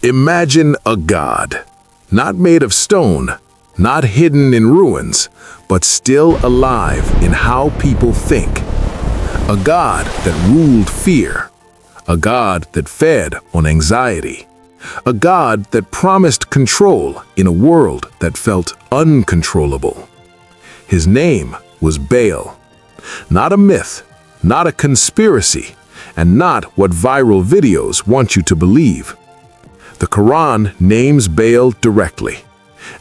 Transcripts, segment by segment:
Imagine a god, not made of stone, not hidden in ruins, but still alive in how people think. A god that ruled fear, a god that fed on anxiety, a god that promised control in a world that felt uncontrollable. His name was Baal. Not a myth, not a conspiracy, and not what viral videos want you to believe. The Quran names Baal directly,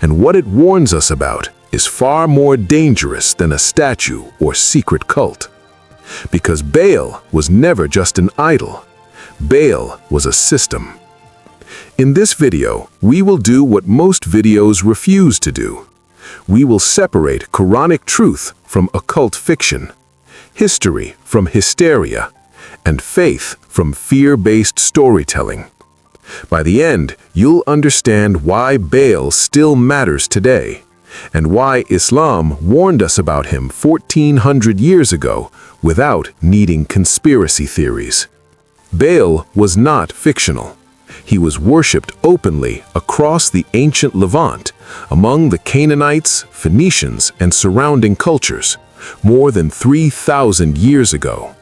and what it warns us about is far more dangerous than a statue or secret cult. Because Baal was never just an idol. Baal was a system. In this video, we will do what most videos refuse to do. We will separate Quranic truth from occult fiction, history from hysteria, and faith from fear-based storytelling. By the end, you'll understand why Baal still matters today, and why Islam warned us about him 1400 years ago without needing conspiracy theories. Baal was not fictional. He was worshipped openly across the ancient Levant, among the Canaanites, Phoenicians, and surrounding cultures, more than 3,000 years ago.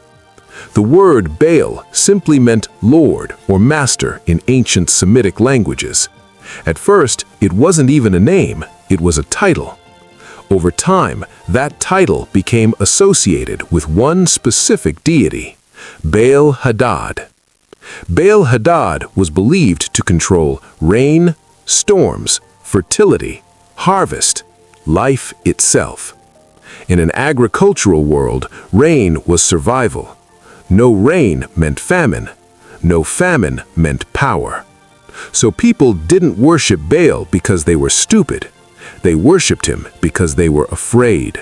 The word Baal simply meant Lord or Master in ancient Semitic languages. At first, it wasn't even a name, it was a title. Over time, that title became associated with one specific deity, Baal Hadad. Baal Hadad was believed to control rain, storms, fertility, harvest, life itself. In an agricultural world, rain was survival. No rain meant famine. No famine meant power. So people didn't worship Baal because they were stupid. They worshipped him because they were afraid.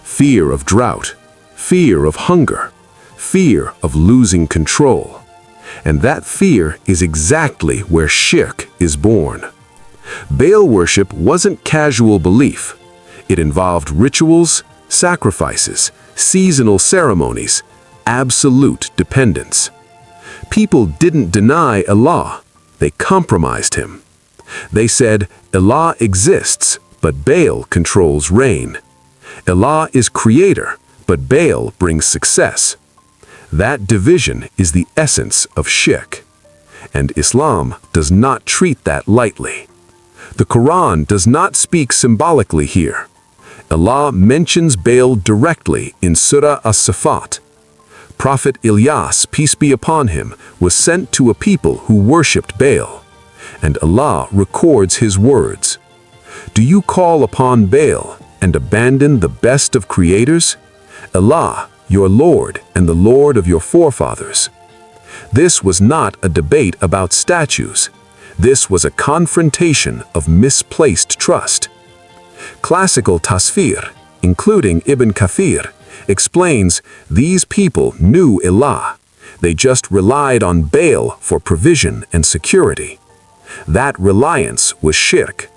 Fear of drought, fear of hunger, fear of losing control. And that fear is exactly where Shirk is born. Baal worship wasn't casual belief. It involved rituals, sacrifices, seasonal ceremonies, absolute dependence. People didn't deny Allah, they compromised him. They said, Allah exists, but Baal controls rain. Allah is creator, but Baal brings success. That division is the essence of Shirk. And Islam does not treat that lightly. The Quran does not speak symbolically here. Allah mentions Baal directly in Surah As-Safat. Prophet Ilyas, peace be upon him, was sent to a people who worshipped Baal, and Allah records his words. Do you call upon Baal and abandon the best of creators? Allah, your Lord and the Lord of your forefathers. This was not a debate about statues. This was a confrontation of misplaced trust. Classical tasfir, including Ibn Kathir, explains these people knew Allah. They just relied on Baal for provision and security. That reliance was Shirk,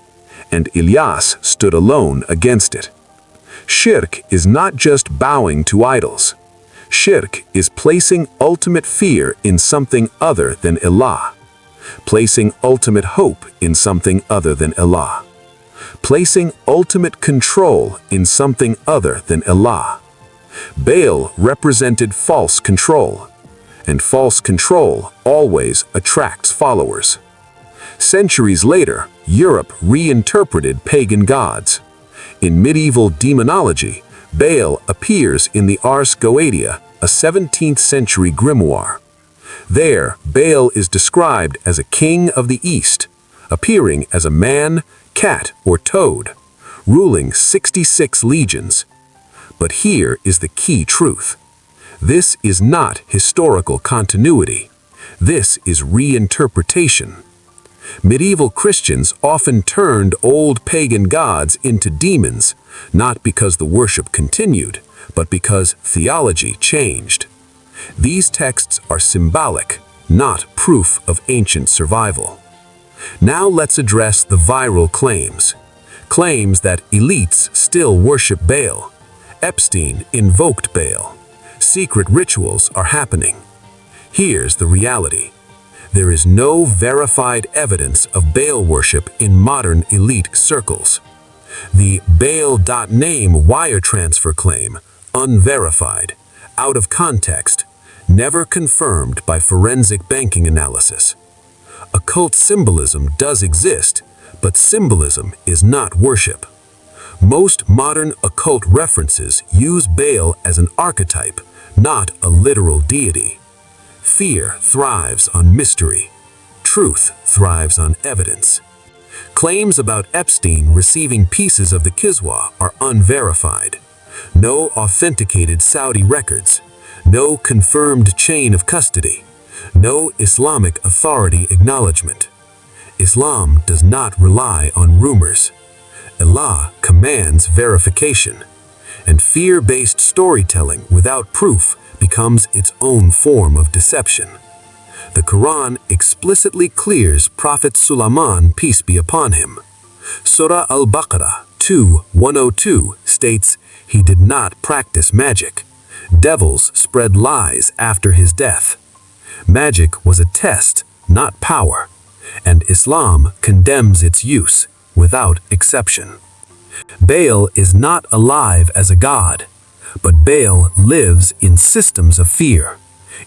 and Ilyas stood alone against it. Shirk is not just bowing to idols. Shirk is placing ultimate fear in something other than Allah, placing ultimate hope in something other than Allah, placing ultimate control in something other than Allah. Baal represented false control, and false control always attracts followers. Centuries later, Europe reinterpreted pagan gods. In medieval demonology, Baal appears in the Ars Goetia, a 17th century grimoire. There, Baal is described as a king of the East, appearing as a man, cat, or toad, ruling 66 legions. But here is the key truth. This is not historical continuity. This is reinterpretation. Medieval Christians often turned old pagan gods into demons, not because the worship continued, but because theology changed. These texts are symbolic, not proof of ancient survival. Now let's address the viral claims. Claims that elites still worship Baal. Epstein invoked Baal. Secret rituals are happening. Here's the reality. There is no verified evidence of Baal worship in modern elite circles. The Baal.name wire transfer claim, unverified, out of context, never confirmed by forensic banking analysis. Occult symbolism does exist, but symbolism is not worship. Most modern occult references use Baal as an archetype, not a literal deity. Fear thrives on mystery. Truth thrives on evidence. Claims about Epstein receiving pieces of the Kiswa are unverified. No authenticated Saudi records. No confirmed chain of custody. No Islamic authority acknowledgement. Islam does not rely on rumors. Allah commands verification. And fear-based storytelling without proof becomes its own form of deception. The Quran explicitly clears Prophet Sulaiman, peace be upon him. Surah Al-Baqarah 2:102 states, "He did not practice magic. Devils spread lies after his death." Magic was a test, not power, and Islam condemns its use without exception. Baal is not alive as a god, but Baal lives in systems of fear,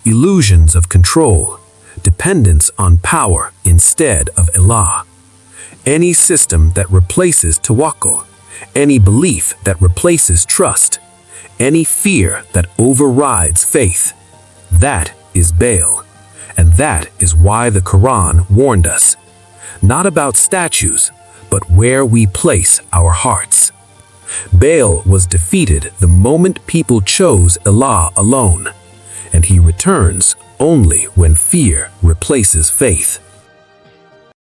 illusions of control, dependence on power instead of Allah. Any system that replaces tawakkul, any belief that replaces trust, any fear that overrides faith, that is Baal. And that is why the Quran warned us, not about statues, but where we place our hearts. Baal was defeated the moment people chose Allah alone, and he returns only when fear replaces faith.